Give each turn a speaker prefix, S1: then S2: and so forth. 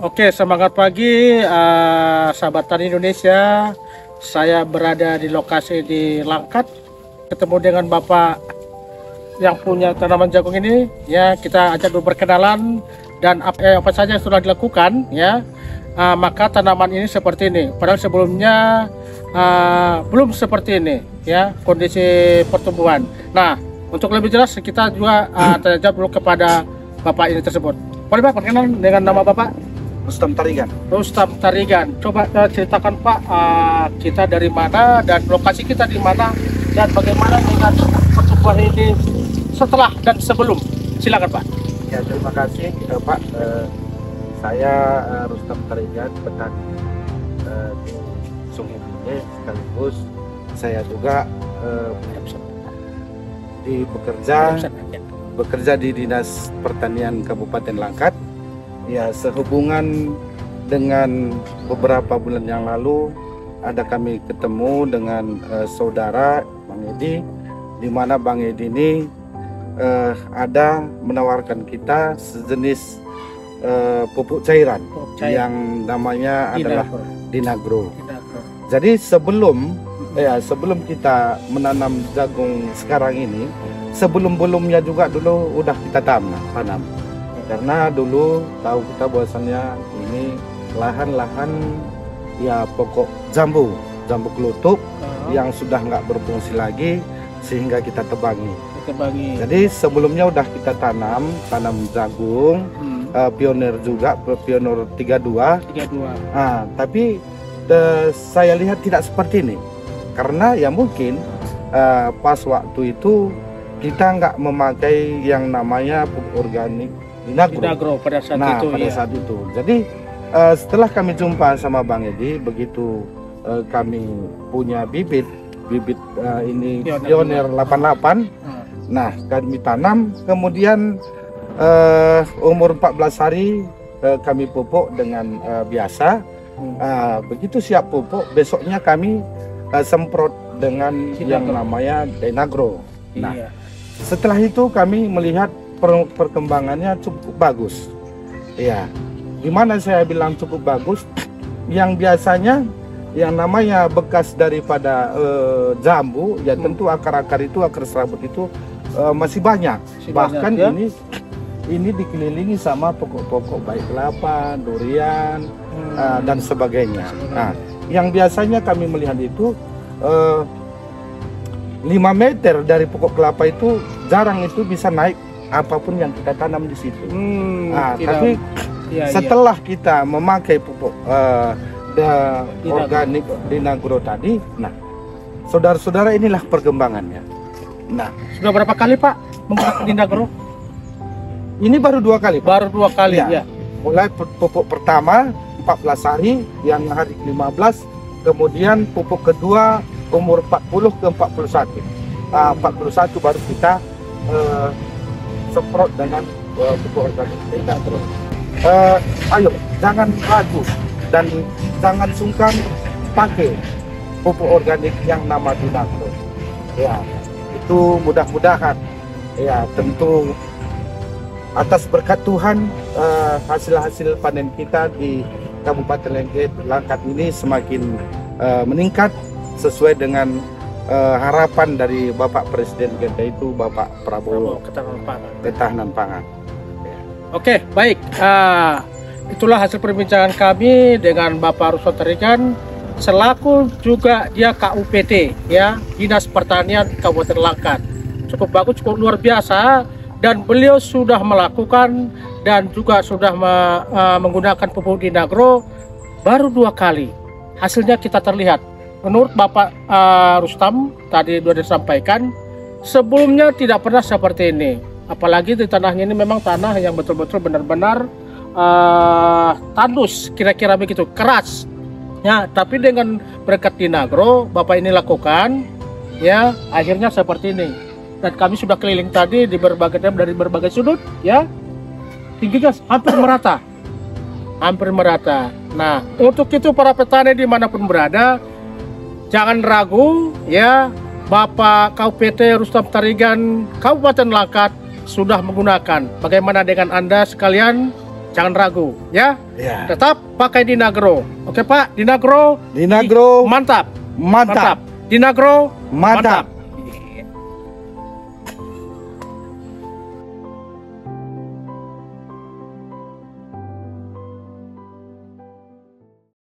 S1: Oke, semangat pagi sahabat tani Indonesia. Saya berada di lokasi di Langkat, ketemu dengan Bapak yang punya tanaman jagung ini. Ya, kita ajak dulu berkenalan dan apa saja yang sudah dilakukan. Ya, maka tanaman ini seperti ini. Padahal sebelumnya belum seperti ini. Ya, kondisi pertumbuhan. Nah, untuk lebih jelas kita juga tanya jawab dulu kepada Bapak ini tersebut. Boleh Pak perkenalan dengan nama Bapak?
S2: Rustam Tarigan.
S1: Rustam Tarigan. Coba ceritakan Pak, kita dari mana dan lokasi kita di mana dan bagaimana dengan pertumbuhan ini setelah dan sebelum. Silakan Pak.
S2: Ya, terima kasih Pak. Saya Rustam Tarigan, petani di Sungai Binde, sekaligus saya juga bekerja di Dinas Pertanian Kabupaten Langkat. Ya, sehubungan dengan beberapa bulan yang lalu ada kami ketemu dengan saudara Bang Edi, di mana Bang Edi ini ada menawarkan kita sejenis pupuk cairan yang namanya adalah Dinagro. Jadi sebelum kita menanam jagung sekarang ini, sebelum-belumnya juga dulu udah kita tanam. Karena dulu tahu kita bahwasannya ini lahan-lahan ya pokok jambu kelutuk yang sudah nggak berfungsi lagi, sehingga kita tebangi. Jadi sebelumnya udah kita tanam jagung, pionir juga, pionir 32. Tapi saya lihat tidak seperti ini, karena ya mungkin pas waktu itu kita nggak memakai yang namanya pupuk organik Dinagro pada saat itu. Jadi setelah kami jumpa sama Bang Edi, begitu kami punya bibit ini pionir 88. Nah, kami tanam, kemudian umur 14 hari kami pupuk dengan biasa. Begitu siap pupuk, besoknya kami semprot dengan yang namanya Dinagro. Nah, setelah itu kami melihat perkembangannya cukup bagus. Ya, dimana saya bilang cukup bagus, yang biasanya yang namanya bekas daripada jambu, ya tentu akar-akar itu, akar serabut itu masih banyak. Bahkan ya? ini dikelilingi sama pokok-pokok baik kelapa, durian, dan sebagainya. Nah, yang biasanya kami melihat itu 5 meter dari pokok kelapa itu jarang itu bisa naik apapun yang kita tanam di situ. Tapi setelah kita memakai pupuk organik Dinagro tadi, nah saudara-saudara, inilah perkembangannya. Nah, sudah berapa kali Pak menggunakan Dinagro? Ini baru 2 kali. Baru 2 kali ya. Mulai pupuk pertama 14 hari yang hari 15, kemudian pupuk kedua umur 40 ke 41. 41 baru kita semprot dengan pupuk organik Dinagro. Ayo, jangan ragu dan jangan sungkan pakai pupuk organik yang nama Dinagro. Ya, itu mudah-mudahan ya tentu atas berkat Tuhan hasil-hasil panen kita di Kabupaten Langkat ini semakin meningkat sesuai dengan harapan dari Bapak Presiden kita itu, Bapak Prabowo, ketahanan pangan. Oke, baik. Itulah hasil perbincangan kami dengan Bapak Rustam Tarigan, selaku juga dia KUPT, ya, Dinas Pertanian Kabupaten Langkat. Cukup bagus, cukup luar biasa, dan beliau sudah melakukan dan juga sudah menggunakan pupuk Dinagro baru 2 kali. Hasilnya kita terlihat. Menurut Bapak Rustam tadi sudah disampaikan, sebelumnya tidak pernah seperti ini. Apalagi di tanahnya ini memang tanah yang betul-betul benar-benar tandus, kira-kira begitu, keras. Ya, tapi dengan berkat Dinagro Bapak ini lakukan, ya akhirnya seperti ini. Dan kami sudah keliling tadi di dari berbagai sudut, ya, tingginya hampir merata. Nah, untuk itu para petani dimanapun berada, jangan ragu, ya, Bapak KUPT Rustam Tarigan Kabupaten Langkat sudah menggunakan. Bagaimana dengan Anda sekalian?
S1: jangan ragu ya.
S2: Ya.
S1: Tetap pakai Dinagro. Oke Pak, Dinagro.
S2: Dinagro
S1: Mantap.
S2: mantap.
S1: Dinagro
S2: Mantap.